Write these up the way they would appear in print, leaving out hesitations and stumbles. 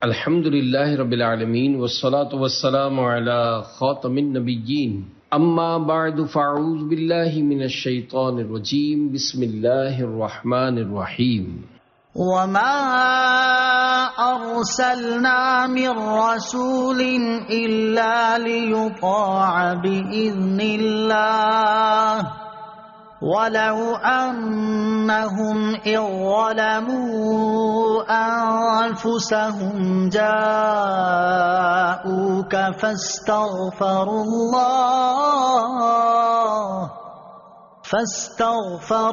الحمد للہ رب العالمین والصلاة والسلام علی خاتم النبیین اما بعد فاعوذ باللہ من الشیطان الرجیم بسم اللہ الرحمن الرحیم وما ارسلنا من رسول الا ليطاع باذن الله ولو انهم اذ ظلموا انفسهم جاءوك فاستغفروا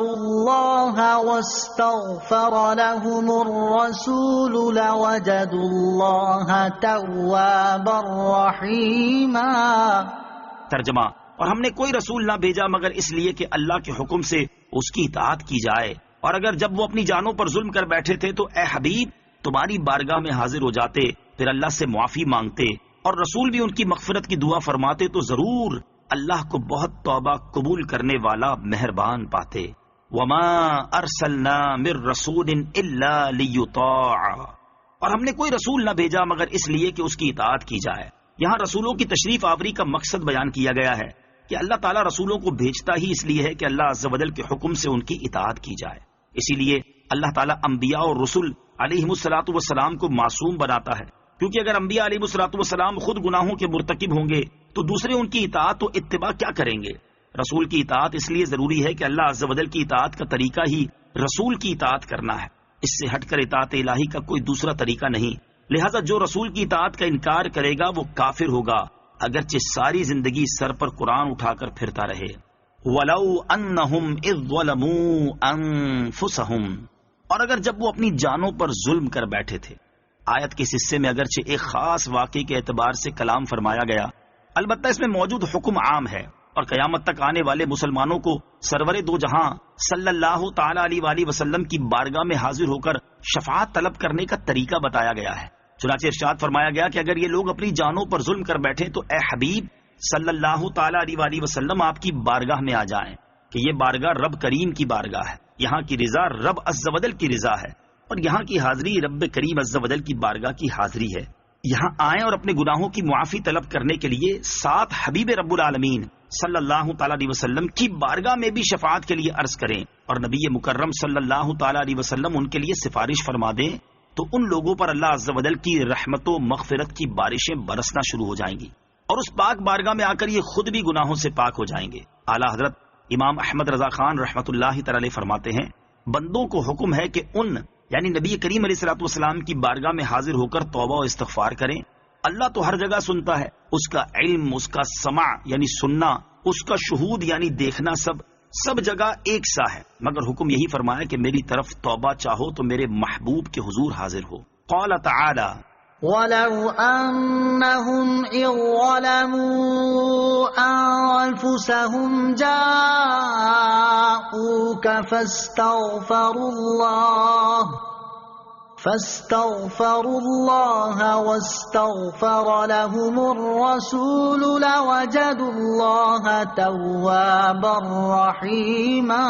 الله واستغفر لهم الرسول لوجدوا الله توابا رحيما۔ ترجمہ: اور ہم نے کوئی رسول نہ بھیجا مگر اس لیے کہ اللہ کے حکم سے اس کی اطاعت کی جائے، اور اگر جب وہ اپنی جانوں پر ظلم کر بیٹھے تھے تو اے حبیب تمہاری بارگاہ میں حاضر ہو جاتے، پھر اللہ سے معافی مانگتے اور رسول بھی ان کی مغفرت کی دعا فرماتے تو ضرور اللہ کو بہت توبہ قبول کرنے والا مہربان پاتے۔ وما ارسلنا من رسول الا لیطاع، اور ہم نے کوئی رسول نہ بھیجا مگر اس لیے کہ اس کی اطاعت کی جائے۔ یہاں رسولوں کی تشریف آوری کا مقصد بیان کیا گیا ہے کہ اللہ تعالیٰ رسولوں کو بھیجتا ہی اس لیے ہے کہ اللہ عز و جل کے حکم سے ان کی اطاعت کی جائے۔ اسی لیے اللہ تعالیٰ انبیاء اور رسل علیہم الصلاۃ والسلام کو معصوم بناتا ہے، کیونکہ اگر انبیاء علیہم الصلاۃ والسلام خود گناہوں کے مرتکب ہوں گے تو دوسرے ان کی اطاعت و اتباع کیا کریں گے؟ رسول کی اطاعت اس لیے ضروری ہے کہ اللہ عز و جل کی اطاعت کا طریقہ ہی رسول کی اطاعت کرنا ہے، اس سے ہٹ کر اطاعت الہی کا کوئی دوسرا طریقہ نہیں۔ لہذا جو رسول کی اطاعت کا انکار کرے گا وہ کافر ہوگا، اگرچہ ساری زندگی سر پر قرآن اٹھا کر پھرتا رہے۔ وَلَوْ أَنَّهُمْ إِذْ ظَلَمُوا أَنفُسَهُمْ، اور اگر جب وہ اپنی جانوں پر ظلم کر بیٹھے تھے۔ آیت کے حصے میں اگرچہ ایک خاص واقعے کے اعتبار سے کلام فرمایا گیا، البتہ اس میں موجود حکم عام ہے اور قیامت تک آنے والے مسلمانوں کو سرور دو جہاں صلی اللہ تعالی علیہ وآلہ وسلم کی بارگاہ میں حاضر ہو کر شفاعت طلب کرنے کا طریقہ بتایا گیا ہے۔ چنانچہ ارشاد فرمایا گیا کہ اگر یہ لوگ اپنی جانوں پر ظلم کر بیٹھے تو اے حبیب صلی اللہ تعالی علیہ وآلہ وسلم آپ کی بارگاہ میں آ جائیں، کہ یہ بارگاہ رب کریم کی بارگاہ ہے، یہاں کی رضا رب عز و جل کی رضا ہے، اور یہاں کی حاضری رب کریم عز و جل کی بارگاہ کی حاضری ہے۔ یہاں آئیں اور اپنے گناہوں کی معافی طلب کرنے کے لیے ساتھ حبیب رب العالمین صلی اللہ تعالی علیہ وسلم کی بارگاہ میں بھی شفاعت کے لیے عرض کریں، اور نبی مکرم صلی اللہ تعالی علیہ وسلم ان کے لیے سفارش فرما دیں، تو ان لوگوں پر اللہ عز و جل کی رحمت و مغفرت کی بارشیں برسنا شروع ہو جائیں گی، اور اس پاک بارگاہ میں آ کر یہ خود بھی گناہوں سے پاک ہو جائیں گے۔ اعلیٰ حضرت امام احمد رضا خان رحمۃ اللہ تعالی فرماتے ہیں، بندوں کو حکم ہے کہ ان یعنی نبی کریم علیہ الصلوۃ والسلام کی بارگاہ میں حاضر ہو کر توبہ و استغفار کریں۔ اللہ تو ہر جگہ سنتا ہے، اس کا علم، اس کا سمع یعنی سننا، اس کا شہود یعنی دیکھنا، سب جگہ ایک سا ہے، مگر حکم یہی فرمایا کہ میری طرف توبہ چاہو تو میرے محبوب کے حضور حاضر ہو۔ قال تعالی وَلَوْ أَنَّهُمْ إِذْ ظَلَمُوا أَنفُسَهُمْ جَاءُوكَ فاستغفروا الله واستغفر لهم الرسول لوجدوا الله توابا رحيما۔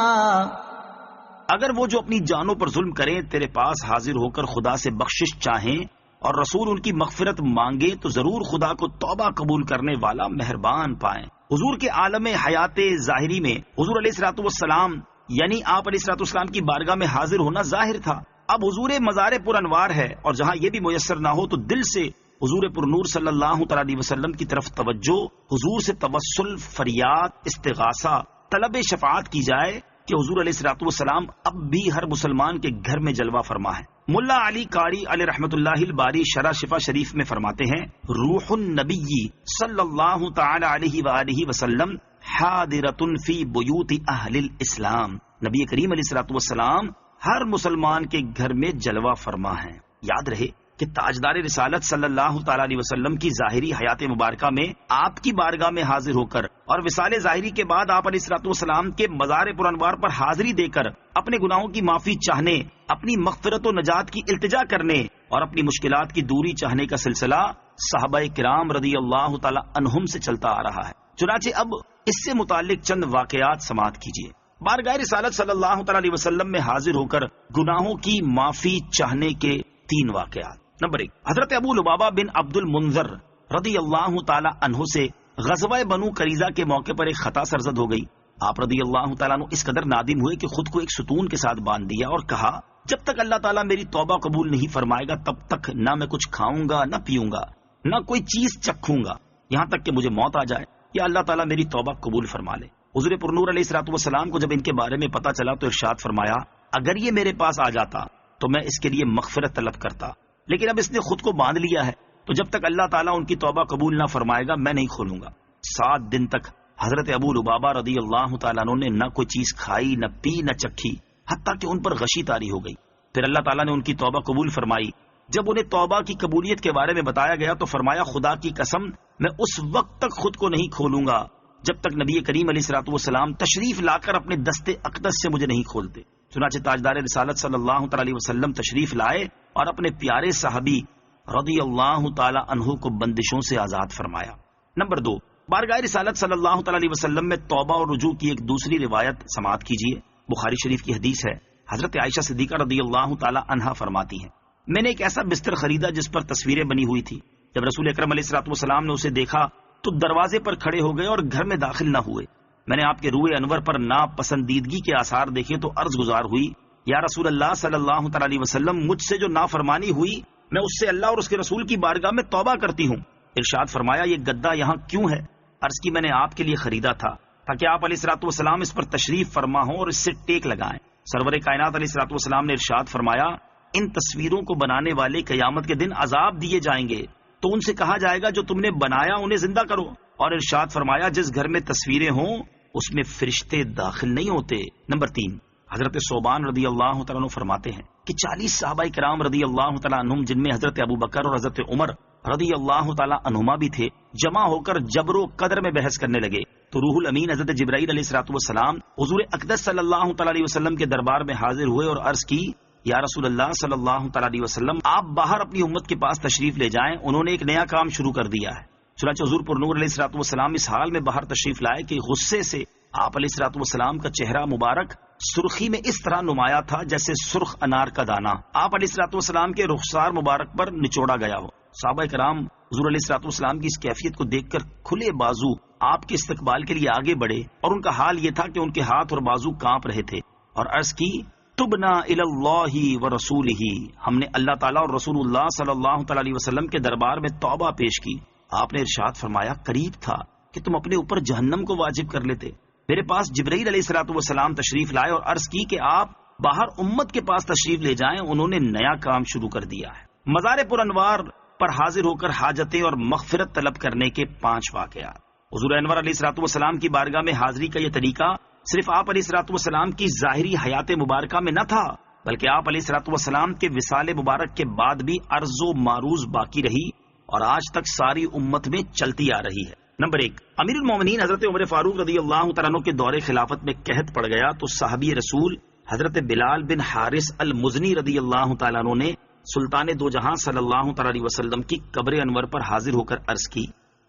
اگر وہ جو اپنی جانوں پر ظلم کریں تیرے پاس حاضر ہو کر خدا سے بخشش چاہیں اور رسول ان کی مغفرت مانگے تو ضرور خدا کو توبہ قبول کرنے والا مہربان پائیں۔ حضور کے عالم حیات ظاہری میں حضور علیہ الصلوۃ والسلام یعنی آپ علیہ الصلوۃ والسلام کی بارگاہ میں حاضر ہونا ظاہر تھا۔ اب حضور مزار پر انوار ہے، اور جہاں یہ بھی میسر نہ ہو تو دل سے حضور پر نور صلی اللہ تعالی علیہ وسلم کی طرف توجہ، حضور سے توسل، فریاد، استغاثہ، طلب شفاعت کی جائے کہ حضور علیہ الصلوۃ والسلام اب بھی ہر مسلمان کے گھر میں جلوہ فرما ہے۔ ملا علی قاری علیہ رحمۃ اللہ الباری شرح شفا شریف میں فرماتے ہیں، روح النبی صلی اللہ تعالی علیہ وآلہ وسلم حاضرۃ فی بیوت اہل الاسلام، نبی کریم علیہ الصلوۃ والسلام ہر مسلمان کے گھر میں جلوہ فرما ہے۔ یاد رہے کہ تاجدار رسالت صلی اللہ تعالی علیہ وسلم کی ظاہری حیات مبارکہ میں آپ کی بارگاہ میں حاضر ہو کر اور وصال ظاہری کے بعد آپ علیہ الصلوۃ والسلام کے مزار پر انوار پر حاضری دے کر اپنے گناہوں کی معافی چاہنے، اپنی مغفرت و نجات کی التجا کرنے اور اپنی مشکلات کی دوری چاہنے کا سلسلہ صحابہ کرام رضی اللہ تعالی عنہم سے چلتا آ رہا ہے۔ چنانچہ اب اس سے متعلق چند واقعات سماعت کیجیے۔ بارگاہ رسالت صلی اللہ تعالی علیہ وسلم میں حاضر ہو کر گناہوں کی معافی چاہنے کے 3 واقعات۔ نمبر 1، حضرت ابو لبابہ بن عبد المنذر رضی اللہ تعالی عنہ سے غزوہ بنو قریظہ کے موقع پر ایک خطا سرزد ہو گئی. آپ رضی اللہ تعالیٰ عنہ اس قدر نادم ہوئے کہ خود کو ایک ستون کے ساتھ باندھ دیا اور کہا جب تک اللہ تعالیٰ میری توبہ قبول نہیں فرمائے گا تب تک نہ میں کچھ کھاؤں گا نہ پیوں گا نہ کوئی چیز چکھوں گا یہاں تک کہ مجھے موت آ جائے یا اللہ تعالیٰ میری توبہ قبول فرما لے. حضور پرنور علیہ الصلوۃ والسلام کو جب ان کے بارے میں پتا چلا تو ارشاد فرمایا اگر یہ میرے پاس آ جاتا تو میں اس کے لیے مغفرت طلب کرتا، لیکن اب اس نے خود کو باندھ لیا ہے تو جب تک اللہ تعالیٰ ان کی توبہ قبول نہ فرمائے گا میں نہیں کھولوں گا. 7 دن تک حضرت ابو لبابہ رضی اللہ تعالیٰ عنہ نے نہ کوئی چیز کھائی نہ پی نہ چکھی حتیٰ کہ ان پر غشی طاری ہو گئی. پھر اللہ تعالیٰ نے ان کی توبہ قبول فرمائی. جب انہیں توبہ کی قبولیت کے بارے میں بتایا گیا تو فرمایا خدا کی قسم میں اس وقت تک خود کو نہیں کھولوں گا جب تک نبی کریم علیہ الصلوۃ والسلام تشریف لا کر اپنے دست اقدس سے مجھے نہیں کھولتے. چنانچہ تاجدار رسالت صلی اللہ تعالی وسلم تشریف لائے اور اپنے پیارے صحابی رضی اللہ تعالی عنہ کو بندشوں سے آزاد فرمایا. نمبر 2، بارگاہ رسالت صلی اللہ تعالی علیہ وسلم میں توبہ اور رجوع کی ایک دوسری روایت سماعت کیجیے. بخاری شریف کی حدیث ہے. حضرت عائشہ صدیقہ رضی اللہ تعالی عنہا فرماتی ہیں میں نے ایک ایسا بستر خریدا جس پر تصویریں بنی ہوئی تھی. جب رسول اکرم علیہ الصلوۃ والسلام نے اسے دیکھا تو دروازے پر کھڑے ہو گئے اور گھر میں داخل نہ ہوئے. میں نے آپ کے روئے انور پر ناپسندیدگی کے آثار دیکھے تو عرض گزار ہوئی یا رسول اللہ صلی اللہ تعالی علیہ وسلم مجھ سے جو نافرمانی ہوئی میں اس سے اللہ اور اس کے رسول کی بارگاہ میں توبہ کرتی ہوں. ارشاد فرمایا یہ گدا یہاں کیوں ہے؟ عرض کی میں نے آپ کے لیے خریدا تھا تاکہ آپ علیہ الصلوۃ والسلام اس پر تشریف فرما ہوں اور اس سے ٹیک لگائیں. سرور کائنات علیہ الصلوۃ والسلام نے ارشاد فرمایا ان تصویروں کو بنانے والے قیامت کے دن عذاب دیے جائیں گے تو ان سے کہا جائے گا جو تم نے بنایا انہیں زندہ کرو. اور ارشاد فرمایا جس گھر میں تصویریں ہوں اس میں فرشتے داخل نہیں ہوتے. نمبر 3، حضرت صوبان رضی اللہ تعالیٰ عنہ فرماتے ہیں کہ 40 صحابہ کرام رضی اللہ تعالیٰ عنہم جن میں حضرت ابو بکر اور حضرت عمر رضی اللہ تعالیٰ عنہما بھی تھے جمع ہو کر جبر و قدر میں بحث کرنے لگے تو روح الامین حضرت جبرائیل علیہ الصلوۃ والسلام حضور اقدس صلی اللہ تعالیٰ علیہ وسلم کے دربار میں حاضر ہوئے اور عرض کی یا رسول اللہ صلی اللہ تعالیٰ علیہ وسلم آپ باہر اپنی امت کے پاس تشریف لے جائیں انہوں نے ایک نیا کام شروع کر دیا ہے. چنانچہ حضور پرنور علیہ الصلوۃ والسلام اس حال میں باہر تشریف لائے کہ غصے سے آپ علیہ الصلوۃ والسلام کا چہرہ مبارک سرخی میں اس طرح نمایاں تھا جیسے سرخ انار کا دانہ آپ علیہ الصلوۃ والسلام کے رخسار مبارک پر نچوڑا گیا ہو. صحابہ کرام حضور علیہ الصلوۃ والسلام کی اس کیفیت کو دیکھ کر کھلے بازو آپ کے استقبال کے لیے آگے بڑھے اور ان کا حال یہ تھا کہ ان کے ہاتھ اور بازو کانپ رہے تھے اور عرض کی تبنا الی اللہ و رسولہ ہم نے اللہ تعالیٰ اور رسول اللہ صلی اللہ تعالی علیہ وسلم کے دربار میں توبہ پیش کی. آپ نے ارشاد فرمایا قریب تھا کہ تم اپنے اوپر جہنم کو واجب کر لیتے. میرے پاس جبرائیل علیہ الصلوۃ والسلام تشریف لائے اور عرض کی کہ آپ باہر امت کے پاس تشریف لے جائیں انہوں نے نیا کام شروع کر دیا ہے. مزار پر انوار پر حاضر ہو کر حاجتیں اور مغفرت طلب کرنے کے 5 واقعات. حضور انور علیہ الصلوۃ والسلام کی بارگاہ میں حاضری کا یہ طریقہ صرف آپ علیہ الصلوۃ والسلام کی ظاہری حیات مبارکہ میں نہ تھا بلکہ آپ علیہ الصلوۃ والسلام کے وصال مبارک کے بعد بھی عرض و معروض باقی رہی اور آج تک ساری امت میں چلتی آ رہی ہے. نمبر 1، امیر المومنین حضرت عمر فاروق رضی اللہ تعالیٰ عنہ کے دور خلافت میں قحط پڑ گیا تو صحابی رسول حضرت بلال بن حارث المزنی رضی اللہ تعالیٰ عنہ نے سلطان دو جہاں صلی اللہ تعالیٰ علیہ وسلم کی قبر انور پر حاضر ہو کر عرض کی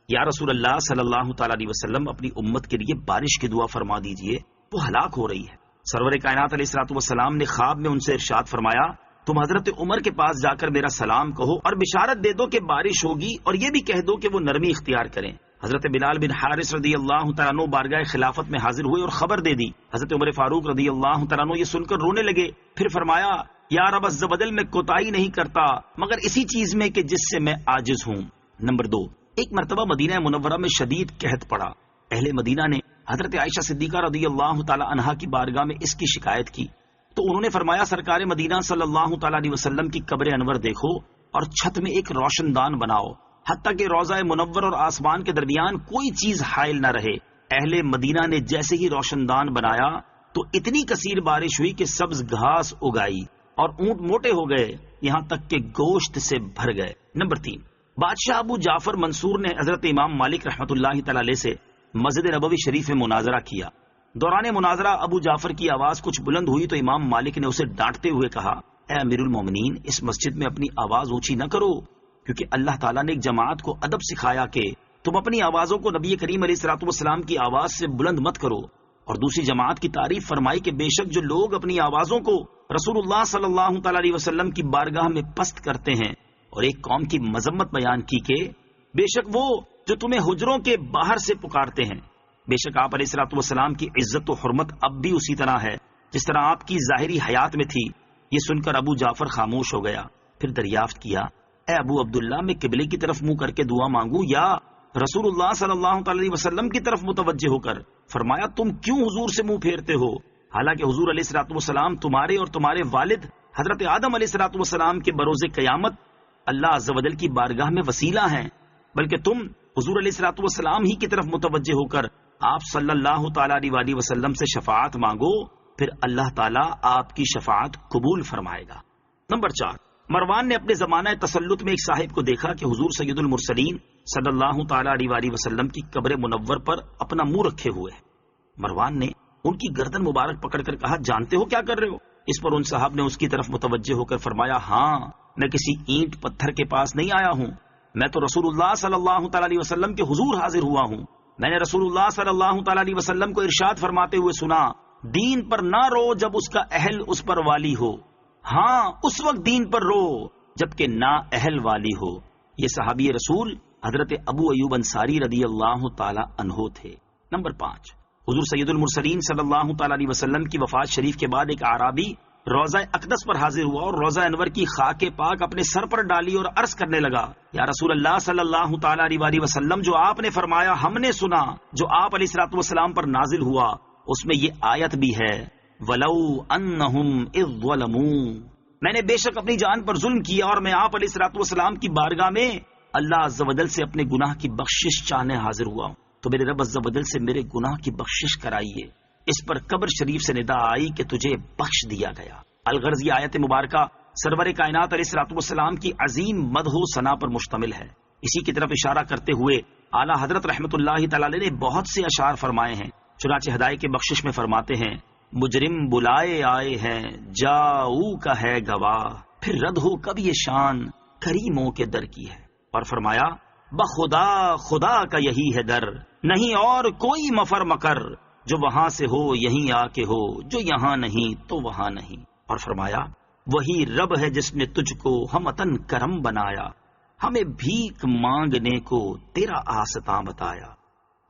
یا رسول اللہ صلی اللہ تعالیٰ علیہ وسلم اپنی امت کے لیے بارش کی دعا فرما دیجئے وہ ہلاک ہو رہی ہے. سرور کائنات علیہ الصلوۃ والسلام نے خواب میں ان سے ارشاد فرمایا تم حضرت عمر کے پاس جا کر میرا سلام کہو اور بشارت دے دو کہ بارش ہوگی اور یہ بھی کہہ دو کہ وہ نرمی اختیار کریں. حضرت بلال بن حارث رضی اللہ تعالیٰ عنہ بارگاہ خلافت میں حاضر ہوئے اور خبر دے دی. حضرت عمر فاروق رضی اللہ تعالیٰ عنہ یہ سن کر رونے لگے. پھر فرمایا یا رب عز و جل میں کوتاہی نہیں کرتا مگر اسی چیز میں کہ جس سے میں عاجز ہوں. نمبر 2، ایک مرتبہ مدینہ منورہ میں شدید قحط پڑا. اہل مدینہ نے حضرت عائشہ صدیقہ رضی اللہ تعالی عنہا کی بارگاہ میں اس کی شکایت کی تو انہوں نے فرمایا سرکار مدینہ صلی اللہ تعالی علیہ وسلم کی قبر انور دیکھو اور چھت میں ایک روشن دان بناؤ حتیٰ کہ روضہ منور اور آسمان کے درمیان کوئی چیز حائل نہ رہے. اہل مدینہ نے جیسے ہی روشن دان بنایا تو اتنی کثیر بارش ہوئی کہ سبز گھاس اگائی اور اونٹ موٹے ہو گئے یہاں تک کہ گوشت سے بھر گئے. نمبر 3، بادشاہ ابو جعفر منصور نے حضرت امام مالک رحمۃ اللہ تعالی علیہ سے مسجد نبوی شریف میں مناظرہ کیا. دوران مناظرہ ابو جعفر کی آواز کچھ بلند ہوئی تو امام مالک نے اسے ڈانٹتے ہوئے کہا اے امیر المومنین اس مسجد میں اپنی آواز اونچی نہ کرو کیونکہ اللہ تعالیٰ نے ایک جماعت کو ادب سکھایا کہ تم اپنی آوازوں کو نبی کریم علیہ الصلوۃ والسلام کی آواز سے بلند مت کرو. اور دوسری جماعت کی تعریف فرمائی کہ بے شک جو لوگ اپنی آوازوں کو رسول اللہ صلی اللہ تعالی علیہ وسلم کی بارگاہ میں پست کرتے ہیں اور ایک قوم کی مذمت بیان کی کہ بے شک وہ جو تمہیں حجروں کے باہر سے پکارتے ہیں، بے شک آپ علیہ الصلوۃ والسلام کی عزت و حرمت اب بھی اسی طرح ہے جس طرح آپ کی ظاہری حیات میں تھی۔ یہ سن کر ابو جعفر خاموش ہو گیا، پھر دریافت کیا، اے ابو عبداللہ، میں قبلے کی طرف منہ کر کے دعا مانگوں یا رسول اللہ صلی اللہ تعالی علیہ وسلم کی طرف متوجہ ہو کر؟ فرمایا، تم کیوں حضور سے منہ پھیرتے ہو، حالانکہ حضور علیہ الصلوۃ والسلام تمہارے اور تمہارے والد حضرت آدم علیہ الصلوۃ والسلام کے بروز قیامت اللہ عز و جل کی بارگاہ میں وسیلہ ہیں، بلکہ تم حضور علیہ الصلوۃ والسلام ہی کی طرف متوجہ ہو کر آپ صلی اللہ تعالی علیہ وسلم سے شفاعت مانگو، پھر اللہ تعالیٰ آپ کی شفاعت قبول فرمائے گا۔ نمبر 4، مروان نے اپنے زمانہ تسلط میں ایک صاحب کو دیکھا کہ حضور سید المرسلین صلی اللہ تعالی علیہ وسلم کی قبر منور پر اپنا منہ رکھے ہوئے ہے۔ مروان نے ان کی گردن مبارک پکڑ کر کہا، جانتے ہو کیا کر رہے ہو؟ اس پر ان صاحب نے اس کی طرف متوجہ ہو کر فرمایا، ہاں، میں کسی اینٹ پتھر کے پاس نہیں آیا ہوں، میں تو رسول اللہ صلی اللہ تعالی علیہ وسلم کے حضور حاضر ہوا ہوں۔ میں نے رسول اللہ صلی اللہ تعالی علیہ وسلم کو ارشاد فرماتے ہوئے سنا، دین پر نہ رو جب اس کا اہل اس پر والی ہو، ہاں اس وقت دین پر رو جبکہ نا اہل والی ہو۔ یہ صحابی رسول حضرت ابو ایوب انصاری رضی اللہ تعالی عنہ تھے۔ نمبر 5، حضور سید المرسلین صلی اللہ تعالی علیہ وسلم کی وفات شریف کے بعد ایک اعرابی روضہ اقدس پر حاضر ہوا اور روضہ انور کی خاک پاک اپنے سر پر ڈالی اور عرض کرنے لگا، یا رسول اللہ صلی اللہ تعالی علیہ وسلم، جو آپ نے فرمایا ہم نے سنا، جو آپ علیہ الصلوۃ والسلام پر نازل ہوا، اس میں یہ آیت بھی ہے، وَلَوْ أَنَّهُمْ إِذْ ظَلَمُوا، میں نے بے شک اپنی جان پر ظلم کیا اور میں آپ علیہ الصلوۃ والسلام کی بارگاہ میں اللہ عز و جل سے اپنے گناہ کی بخشش چاہنے حاضر ہوا ہوں، تو میرے رب عز و جل سے میرے گناہ کی بخشش کرائیے۔ اس پر قبر شریف سے ندا آئی کہ تجھے بخش دیا گیا۔ الغرض یہ آیت مبارکہ سرور کائنات علیہ الصلوۃ والسلام کی عظیم مدح و ثنا پر مشتمل ہے۔ اسی کی طرف اشارہ کرتے ہوئے اعلیٰ حضرت رحمۃ اللہ تعالی نے بہت سے اشعار فرمائے ہیں۔ چنانچہ ہدایت کی بخشش میں فرماتے ہیں، مجرم بلائے آئے ہیں جاؤ کا ہے گواہ، پھر رد ہو کب یہ شان کریموں کے در کی ہے۔ اور فرمایا، بخدا خدا کا یہی ہے در، نہیں اور کوئی مفر مکر، جو وہاں سے ہو یہیں آ کے ہو، جو یہاں نہیں تو وہاں نہیں۔ اور فرمایا، وہی رب ہے جس نے تجھ کو ہمتن کرم بنایا، ہمیں بھیک مانگنے کو تیرا آستاں بتایا۔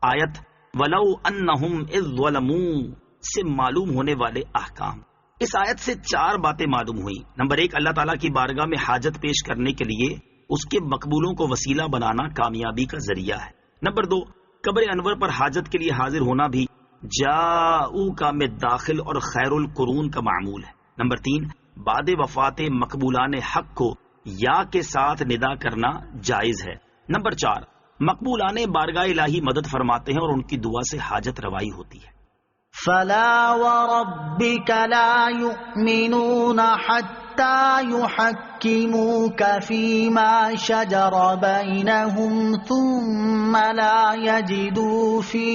آیت وَلَوْ أَنَّهُمْ إِذْ ظَلَمُوا سے معلوم ہونے والے احکام۔ اس آیت سے 4 باتیں معلوم ہوئی۔ نمبر 1، اللہ تعالیٰ کی بارگاہ میں حاجت پیش کرنے کے لیے اس کے مقبولوں کو وسیلہ بنانا کامیابی کا ذریعہ ہے۔ نمبر 2، قبر انور پر حاجت کے لیے حاضر ہونا بھی جاؤ کا میں داخل اور خیر القرون کا معمول ہے۔ نمبر 3، بعد وفات مقبولان حق کو یا کے ساتھ ندا کرنا جائز ہے۔ نمبر 4، مقبولان بارگاہ الہی مدد فرماتے ہیں اور ان کی دعا سے حاجت روائی ہوتی ہے۔ فلا وربك لا يؤمنون حتى يحكموك فيما شجر بينهم ثم لا يجدوا في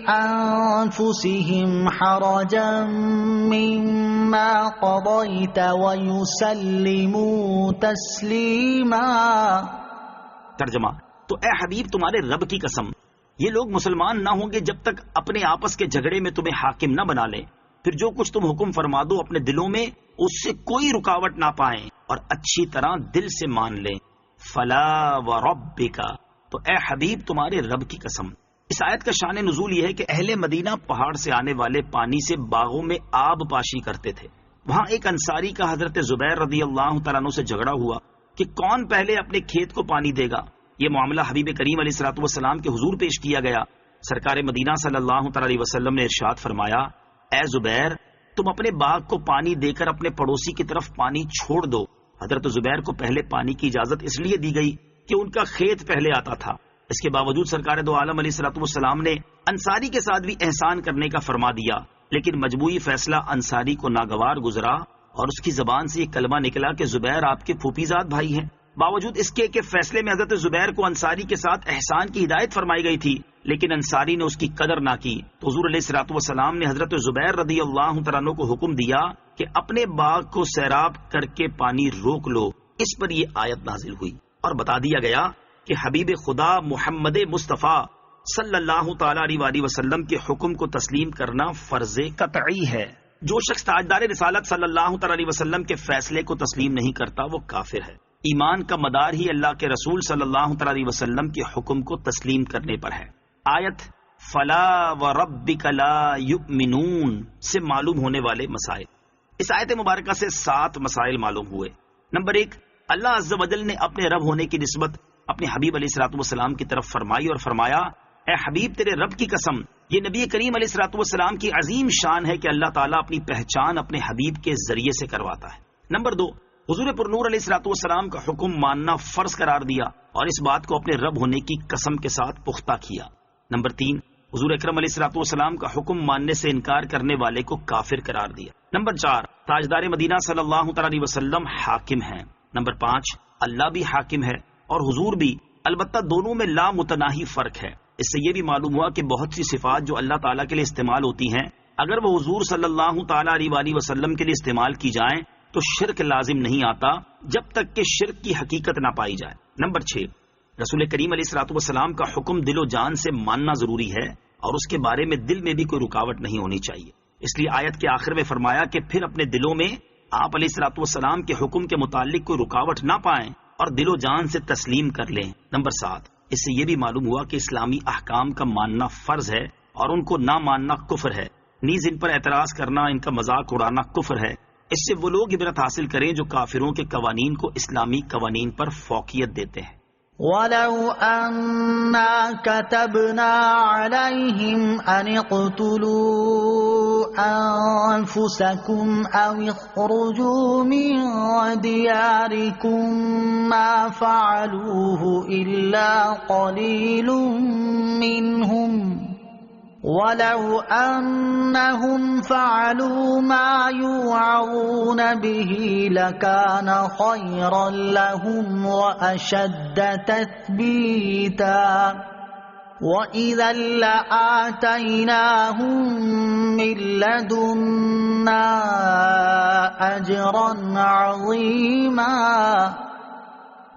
أنفسهم حرجا مما قضيت ويسلموا تسليما۔ ترجمہ، تو اے حبیب تمہارے رب کی قسم، یہ لوگ مسلمان نہ ہوں گے جب تک اپنے آپس کے جھگڑے میں تمہیں حاکم نہ بنا لیں، پھر جو کچھ تم حکم فرما دو اپنے دلوں میں اس سے کوئی رکاوٹ نہ پائیں اور اچھی طرح دل سے مان لیں۔ فلا وربک، تو اے حبیب تمہارے رب کی قسم۔ اس آیت کا شان نزول یہ ہے کہ اہل مدینہ پہاڑ سے آنے والے پانی سے باغوں میں آب پاشی کرتے تھے۔ وہاں ایک انصاری کا حضرت زبیر رضی اللہ تعالیٰ عنہ سے جھگڑا ہوا کہ کون پہلے اپنے کھیت کو پانی دے گا۔ یہ معاملہ حبیب کریم علیہ الصلوۃ والسلام کے حضور پیش کیا گیا۔ سرکار مدینہ صلی اللہ تعالی علیہ وسلم نے ارشاد فرمایا، اے زبیر، تم اپنے باغ کو پانی دے کر اپنے پڑوسی کی طرف پانی چھوڑ دو۔ حضرت زبیر کو پہلے پانی کی اجازت اس لیے دی گئی کہ ان کا خیت پہلے آتا تھا۔ اس کے باوجود سرکار دو عالم علیہ الصلوۃ والسلام نے انصاری کے ساتھ بھی احسان کرنے کا فرما دیا، لیکن مجموعی فیصلہ انصاری کو ناگوار گزرا اور اس کی زبان سے یہ کلمہ نکلا کہ زبیر آپ کے پھوپھی زاد بھائی ہیں۔ باوجود اس کے کہ فیصلے میں حضرت زبیر کو انصاری کے ساتھ احسان کی ہدایت فرمائی گئی تھی، لیکن انصاری نے اس کی قدر نہ کی، تو حضور علیہ الصلوۃ والسلام نے حضرت زبیر رضی اللہ تعالیٰ عنہ کو حکم دیا کہ اپنے باغ کو سیراب کر کے پانی روک لو۔ اس پر یہ آیت نازل ہوئی اور بتا دیا گیا کہ حبیب خدا محمد مصطفیٰ صلی اللہ تعالی علیہ وآلہ وسلم کے حکم کو تسلیم کرنا فرض قطعی ہے. جو شخص تاجدار رسالت صلی اللہ تعالی علیہ وسلم کے فیصلے کو تسلیم نہیں کرتا وہ کافر ہے. ایمان کا مدار ہی اللہ کے رسول صلی اللہ تعالی علیہ وسلم کے حکم کو تسلیم کرنے پر ہے. آیت فلا وربک لا یؤمنون سے معلوم ہونے والے مسائل. اس آیت مبارکہ سے 7 مسائل معلوم ہوئے. نمبر 1، اللہ عز و جل نے اپنے رب ہونے کی نسبت اپنے حبیب علیہ الصلوۃ والسلام کی طرف فرمائی اور فرمایا اے حبیب تیرے رب کی قسم، یہ نبی کریم علیہ الصلوۃ والسلام کی عظیم شان ہے کہ اللہ تعالیٰ اپنی پہچان اپنے حبیب کے ذریعے سے کرواتا ہے. نمبر 2، حضور پرنور علیہ الصلوۃ والسلام کا حکم ماننا فرض قرار دیا اور اس بات کو اپنے رب ہونے کی قسم کے ساتھ پختہ کیا. نمبر 3، حضور اکرم علیہ الصلوۃ والسلام کا حکم ماننے سے انکار کرنے والے کو کافر قرار دیا. نمبر 4، تاجدار مدینہ صلی اللہ تعالی علیہ وسلم حاکم ہیں. نمبر 5، اللہ بھی حاکم ہے اور حضور بھی، البتہ دونوں میں لا متناہی فرق ہے. اس سے یہ بھی معلوم ہوا کہ بہت سی صفات جو اللہ تعالیٰ کے لیے استعمال ہوتی ہیں اگر وہ حضور صلی اللہ تعالی علیہ وآلہ وسلم کے لیے استعمال کی جائیں تو شرک لازم نہیں آتا جب تک کہ شرک کی حقیقت نہ پائی جائے. نمبر 6، رسول کریم علیہ الصلوۃ والسلام کا حکم دل و جان سے ماننا ضروری ہے اور اس کے بارے میں دل میں بھی کوئی رکاوٹ نہیں ہونی چاہیے. اس لیے آیت کے آخر میں فرمایا کہ پھر اپنے دلوں میں آپ علیہ الصلوۃ والسلام کے حکم کے متعلق کوئی رکاوٹ نہ پائیں اور دل و جان سے تسلیم کر لیں. نمبر 7، اس سے یہ بھی معلوم ہوا کہ اسلامی احکام کا ماننا فرض ہے اور ان کو نہ ماننا کفر ہے. نیز ان پر اعتراض کرنا، ان کا مذاق اڑانا کفر ہے. اس سے وہ لوگ عبرت حاصل کریں جو کافروں کے قوانین کو اسلامی قوانین پر فوقیت دیتے ہیں. وَلَوْ أَنَّا كَتَبْنَا عَلَيْهِمْ أَنِ اقْتُلُوا أَنفُسَكُمْ أَوْ اخْرُجُوا مِنْ دِيَارِكُمْ مَا فَعَلُوهُ إِلَّا قَلِيلٌ مِّنْهُمْ وَلَوْ أَنَّهُمْ فَعَلُوا مَا يُوعَظُونَ بِهِ لَكَانَ خَيْرًا لَهُمْ وَأَشَدَّ تَثْبِيتًا وَإِذًا لَّآتَيْنَاهُم مِّن لَّدُنَّا أَجْرًا عَظِيمًا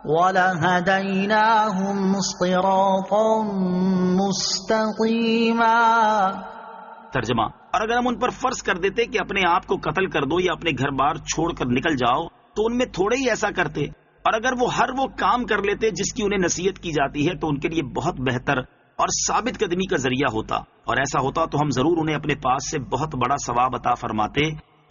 وَلَهَدَيْنَاهُمْ صِرَاطًا مُسْتَقِيمًا. ترجمہ، اور اگر ہم ان پر فرض کر دیتے کہ اپنے آپ کو قتل کر دو یا اپنے گھر بار چھوڑ کر نکل جاؤ تو ان میں تھوڑے ہی ایسا کرتے، اور اگر وہ ہر وہ کام کر لیتے جس کی انہیں نصیحت کی جاتی ہے تو ان کے لیے بہت بہتر اور ثابت قدمی کا ذریعہ ہوتا، اور ایسا ہوتا تو ہم ضرور انہیں اپنے پاس سے بہت بڑا ثواب عطا فرماتے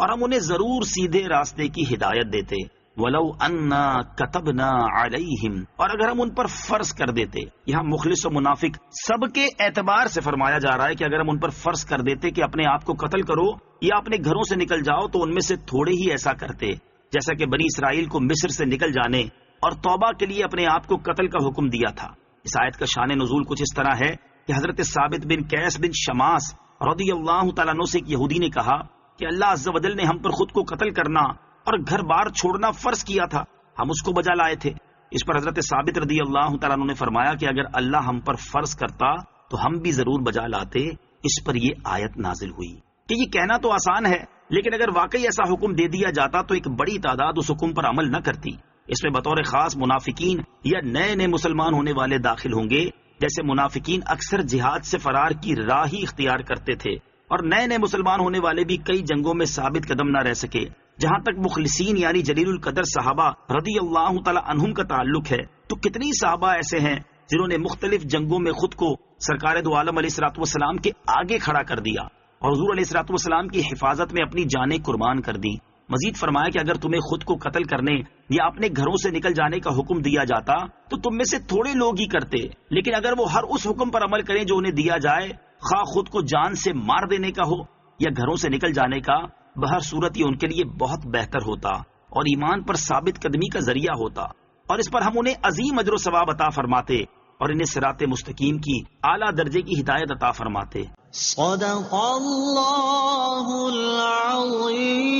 اور ہم انہیں ضرور سیدھے راستے کی ہدایت دیتے. وَلَوْ أَنَّا كَتَبْنَا عَلَيْهِمْ، اور اگر ہم ان پر فرض کر دیتے. یہاں مخلص و منافق سب کے اعتبار سے فرمایا جا رہا ہے کہ اگر ہم ان پر فرض کر دیتے کہ اپنے آپ کو قتل کرو یا اپنے گھروں سے نکل جاؤ تو ان میں سے تھوڑے ہی ایسا کرتے، جیسا کہ بنی اسرائیل کو مصر سے نکل جانے اور توبہ کے لیے اپنے آپ کو قتل کا حکم دیا تھا. اس آیت کا شان نزول کچھ اس طرح ہے کہ حضرت ثابت بن قیس بن شماس رضی اللہ تعالیٰ عنہ سے ایک یہودی نے کہا کہ اللہ عز و جل نے ہم پر خود کو قتل کرنا اور گھر بار چھوڑنا فرض کیا تھا، ہم اس کو بجا لائے تھے. اس پر حضرت ثابت رضی اللہ تعالیٰ عنہ نے فرمایا کہ اگر اللہ ہم پر فرض کرتا تو ہم بھی ضرور بجا لاتے. اس پر یہ آیت نازل ہوئی کہ یہ کہنا تو آسان ہے لیکن اگر واقعی ایسا حکم دے دیا جاتا تو ایک بڑی تعداد اس حکم پر عمل نہ کرتی. اس میں بطور خاص منافقین یا نئے نئے مسلمان ہونے والے داخل ہوں گے. جیسے منافقین اکثر جہاد سے فرار کی راہ ہی اختیار کرتے تھے اور نئے نئے مسلمان ہونے والے بھی کئی جنگوں میں ثابت قدم نہ رہ سکے. جہاں تک مخلصین یعنی جلیل القدر صحابہ رضی اللہ تعالی عنہم کا تعلق ہے تو کتنی صحابہ ایسے ہیں جنہوں نے مختلف جنگوں میں خود کو سرکار دو عالم علیہ الصلوۃ والسلام کے آگے کھڑا کر دیا اور حضور علیہ الصلوۃ والسلام کی حفاظت میں اپنی جانیں قربان کر دی. مزید فرمایا کہ اگر تمہیں خود کو قتل کرنے یا اپنے گھروں سے نکل جانے کا حکم دیا جاتا تو تم میں سے تھوڑے لوگ ہی کرتے، لیکن اگر وہ ہر اس حکم پر عمل کریں جو انہیں دیا جائے، خواہ خود کو جان سے مار دینے کا ہو یا گھروں سے نکل جانے کا، بہر صورت یہ ان کے لیے بہت بہتر ہوتا اور ایمان پر ثابت قدمی کا ذریعہ ہوتا، اور اس پر ہم انہیں عظیم اجر و ثواب عطا فرماتے اور انہیں صراط مستقیم کی اعلیٰ درجے کی ہدایت عطا فرماتے. صدق اللہ العظیم.